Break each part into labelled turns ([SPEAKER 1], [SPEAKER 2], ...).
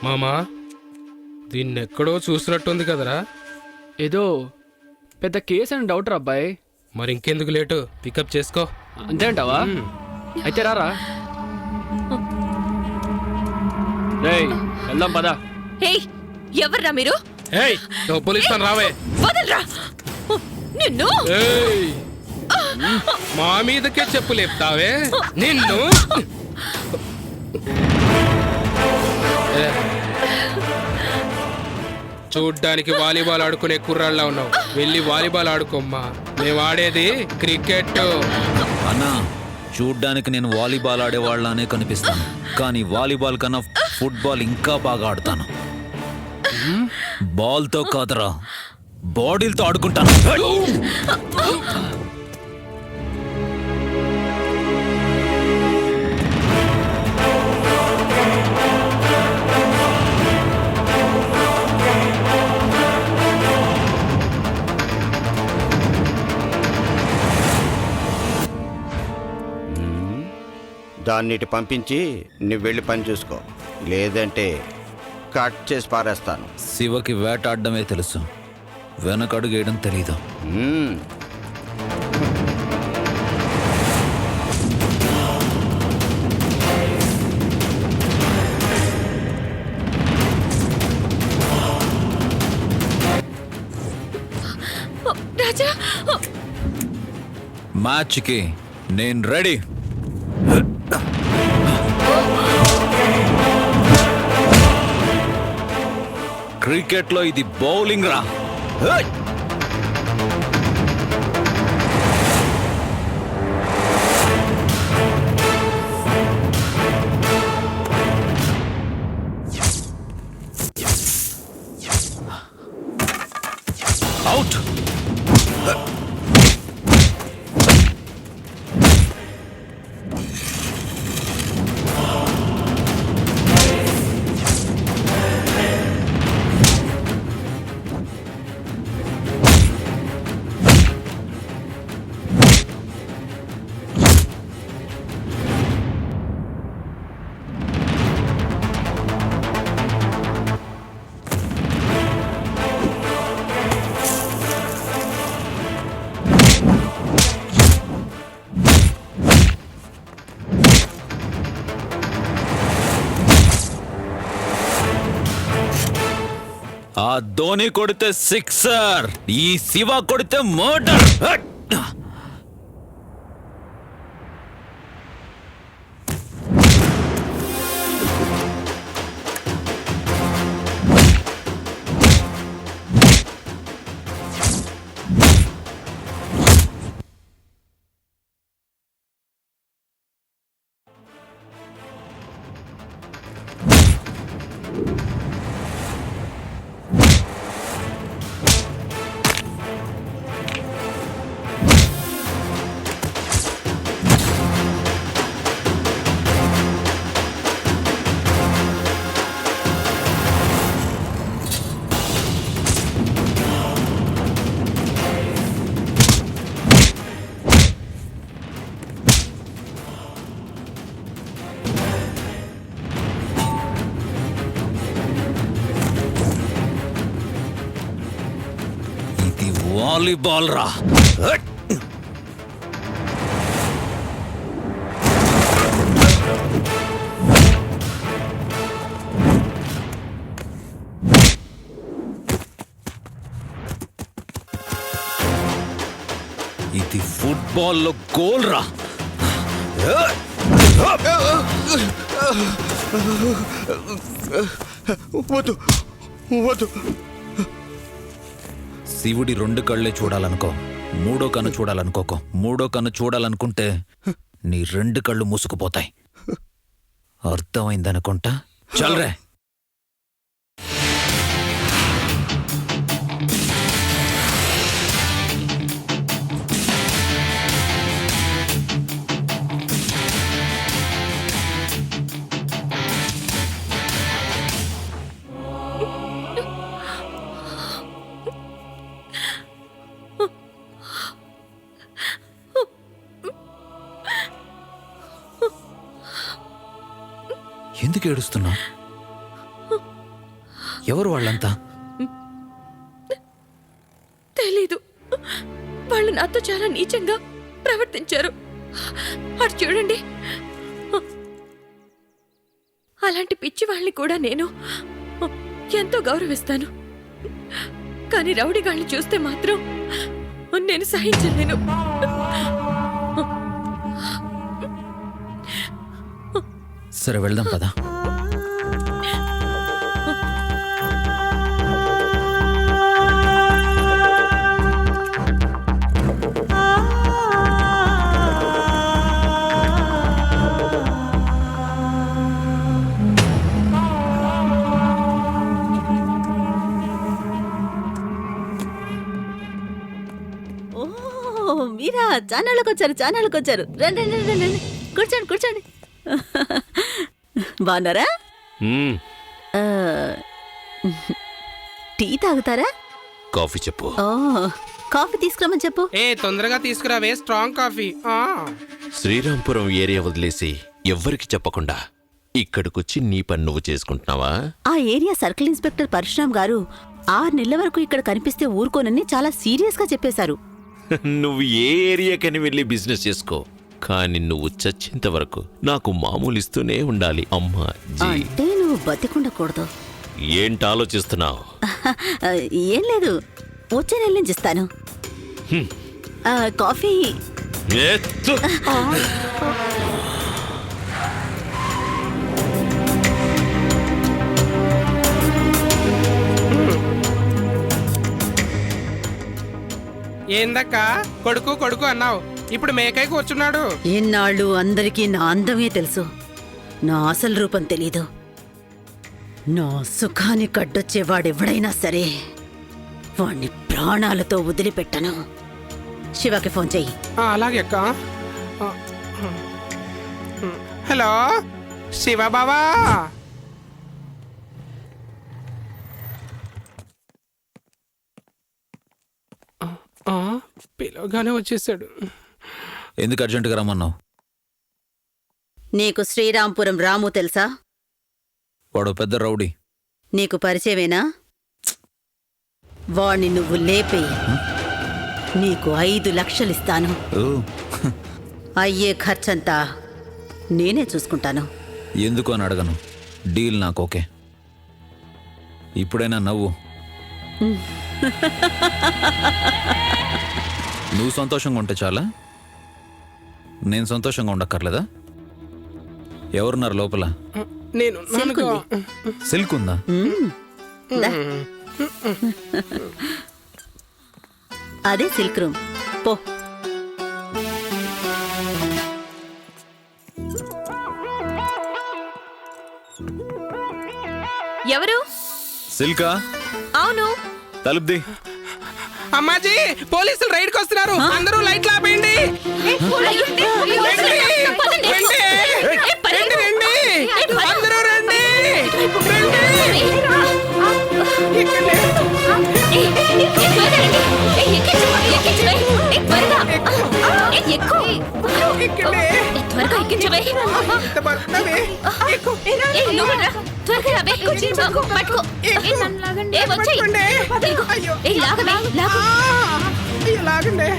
[SPEAKER 1] మామా, దీన్నెక్కడో చూసినట్టుంది కదరా.
[SPEAKER 2] ఏదో పెద్ద కేసు అని డౌట్ రా అబ్బాయి.
[SPEAKER 1] మరి ఇంకెందుకు లేటు, పికప్ చేసుకో.
[SPEAKER 2] అంతే అంటావా? అయితే రారా. రేయ్ వెళ్దాం పదా.
[SPEAKER 3] ఎవర్రా మీరు?
[SPEAKER 1] డబ్బులు ఇస్తాను రావే.
[SPEAKER 3] వదలరా నిన్ను.
[SPEAKER 1] మా మీదకే చెప్పు లేపుతావే నిన్ను. చూడ్డానికి వాలీబాల్ ఆడుకునే కుర్రాళ్ళ ఉన్నావు, వెళ్ళి వాలీబాల్ ఆడుకోమ్మా. మేము ఆడేది క్రికెట్.
[SPEAKER 4] అన్నా, చూడ్డానికి నేను వాలీబాల్ ఆడేవాళ్ళనే కనిపిస్తాను, కానీ వాలీబాల్ కన్నా ఫుట్బాల్ ఇంకా బాగా ఆడతాను. బాల్తో కాదురా, బాడీలతో ఆడుకుంటాను.
[SPEAKER 5] దాన్నిటి పంపించి నువ్వు వెళ్ళి పని చూసుకో, లేదంటే కట్ చేసి పారేస్తాను.
[SPEAKER 4] శివకి వేటాడడమే తెలుసు, వెనకడుగేయడం తెలీదు.
[SPEAKER 3] రాజా,
[SPEAKER 4] మ్యాచ్కి నేను రెడీ. క్రికెట్లో ఇది బౌలింగ్ రా. అవుట్. ఆ ధోని కొడితే సిక్సర్, ఈ శివ కొడితే మోటర్. వాలీబాల్ రా. ఇది ఫుట్బాల్లో గోల్ రా.
[SPEAKER 5] వద్దు వద్దు.
[SPEAKER 4] శివుడి రెండు కళ్ళే చూడాలనుకో, మూడో కన్ను చూడాలనుకోకో. మూడో కన్ను చూడాలనుకుంటే నీ రెండు కళ్ళు మూసుకుపోతాయి. అర్థమైందనుకుంటా. చల్రే. ఎందుకు ఏడుస్తున్నావు? ఎవరు వాళ్ళంతా?
[SPEAKER 3] తెలీదు. వాళ్ళు నాతో చాలా నీచంగా ప్రవర్తించారు. అటు చూడండి. అలాంటి పిచ్చి వాళ్ళని కూడా నేను ఎంతో గౌరవిస్తాను. కానీ రౌడీగాళ్ళని చూస్తే మాత్రం నేను సహించలేను.
[SPEAKER 4] సరే వెళ్దాం పదా.
[SPEAKER 6] మీరా ఛానళ్ళకి వచ్చారు. రండి రండి రండి రండి. కూర్చోండి. బాగున్నారా? ఆ, టీ తాగుతారా?
[SPEAKER 7] కాఫీ చెప్పు.
[SPEAKER 6] ఓ, కాఫీ తీసుకురమని చెప్పు.
[SPEAKER 1] తొందరగా తీసుకురావే స్ట్రాంగ్ కాఫీ.
[SPEAKER 7] శ్రీరాంపురం ఏరియా వదిలేసి ఎవ్వరికి చెప్పకుండా ఇక్కడికొచ్చి నీ పని నువ్వు చేసుకుంటున్నావా?
[SPEAKER 6] ఆ ఏరియా సర్కిల్ ఇన్స్పెక్టర్ పరశురామ్ గారు 6 నెలల వరకు ఇక్కడ కనిపిస్తే ఊరుకోనని చాలా సీరియస్ గా చెప్పేశారు.
[SPEAKER 7] నువ్వు ఏ ఏరియాకని వెళ్ళి బిజినెస్ చేసుకో, కానీ నువ్వు చచ్చేంత వరకు నాకు మామూలు ఇస్తూనే ఉండాలి. అమ్మా జీ.
[SPEAKER 6] అంటే నువ్వు బతికుండకూడదు.
[SPEAKER 7] ఏంటి ఆలోచిస్తున్నావు?
[SPEAKER 6] ఏం లేదు, వచ్చే నెల నుంచి ఇస్తాను. కాఫీ.
[SPEAKER 7] ఎత్తు.
[SPEAKER 1] ఏందక్క కొడుకు అన్నావు, ఇప్పుడు మేకైకి వచ్చున్నాడు.
[SPEAKER 6] ఇన్నాళ్ళు అందరికీ నా అందమే తెలుసు, నా అసలు రూపం తెలీదు. నా సుఖాన్ని కడ్డొచ్చేవాడెవడైనా సరే వాణ్ణి ప్రాణాలతో వదిలిపెట్టను. శివకి ఫోన్ చెయ్యి.
[SPEAKER 1] అలాగే అక్క. హలో శివ బాబా. పిలవగానే వచ్చేసాడు.
[SPEAKER 4] ఎందుకు అర్జెంటుగా రమ్మన్నావు?
[SPEAKER 6] నీకు శ్రీరాంపురం రాము తెలుసా?
[SPEAKER 4] వాడు పెద్ద రౌడీ.
[SPEAKER 6] నీకు పరిచయమేనా? వాణ్ణి నువ్వు లేపేయి, నీకు 5 లక్షలిస్తాను. అయ్యే ఖర్చంతా నేనే చూసుకుంటాను.
[SPEAKER 4] ఎందుకు అని అడగను, డీల్ నాకు ఓకే. ఇప్పుడైనా నవ్వు. నువ్వు సంతోషంగా ఉంటే చాలా, నేను సంతోషంగా ఉండక్కర్లేదా? ఎవరున్నారు లోపల?
[SPEAKER 1] నేను
[SPEAKER 4] సిల్క్ ఉందా?
[SPEAKER 6] దా. అదే సిల్క్ రూమ్. పో.
[SPEAKER 3] ఎవరు?
[SPEAKER 4] సిల్కా?
[SPEAKER 3] అవును.
[SPEAKER 4] తలుపుది.
[SPEAKER 1] అమ్మాజీ, పోలీసులు రైడ్కి వస్తున్నారు, అందరూ లైట్లు ఆపేయండి. అందరూ రండి. లాగండి.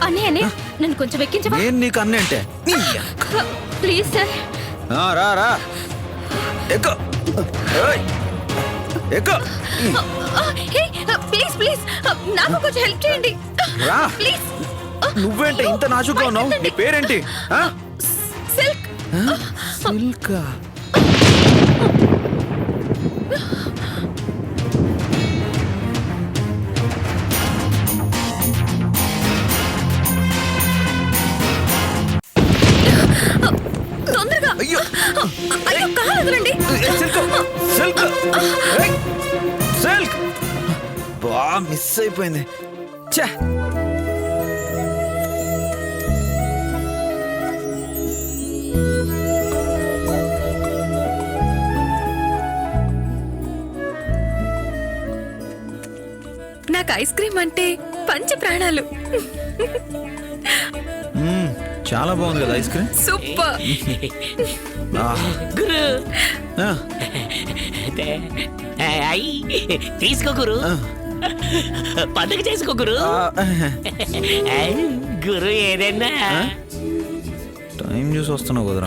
[SPEAKER 3] అన్నయ్య నన్ను కొంచెం ఎక్కించవా?
[SPEAKER 4] నేను నీకు అన్నీ అంటే
[SPEAKER 3] ప్లీజ్ సార్.
[SPEAKER 4] రా రా, ఎక్కు ఎక్కు.
[SPEAKER 3] ప్లీజ్ ప్లీజ్ నాకు కొంచెం హెల్ప్ చేయండి
[SPEAKER 4] రా.
[SPEAKER 3] ప్లీజ్.
[SPEAKER 4] నువ్వేంటి ఇంత నాజుగ్గా ఉన్నావు? నీ పేరేంటి?
[SPEAKER 3] సిల్క్.
[SPEAKER 4] సిల్కా?
[SPEAKER 3] తొందరగా.
[SPEAKER 4] అయ్యో
[SPEAKER 3] అయ్యో, కాలు వదలండి.
[SPEAKER 4] Silk silk silk. బా, మిస్ అయిపోయింది. ఛే.
[SPEAKER 3] నాకు ఐస్ క్రీమ్ అంటే పంచ ప్రాణాలు.
[SPEAKER 4] చాలా బాగుంది కదా ఐస్ క్రీమ్.
[SPEAKER 3] సూపర్.
[SPEAKER 8] గురు
[SPEAKER 4] ఆ,
[SPEAKER 8] తీసుకో గురు, పండుగ చేసుకో గురు. గురు ఏదన్నా
[SPEAKER 4] టైం చూసి వస్తున్నావు కదరా.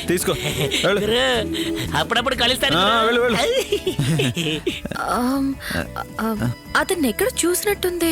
[SPEAKER 4] తీసుకో వెళ్ళు.
[SPEAKER 8] గురు అప్పుడప్పుడు కలుస్తాను.
[SPEAKER 4] వెళ్ళు వెళ్ళు.
[SPEAKER 3] అతన్ని ఎక్కడ చూసినట్టుంది.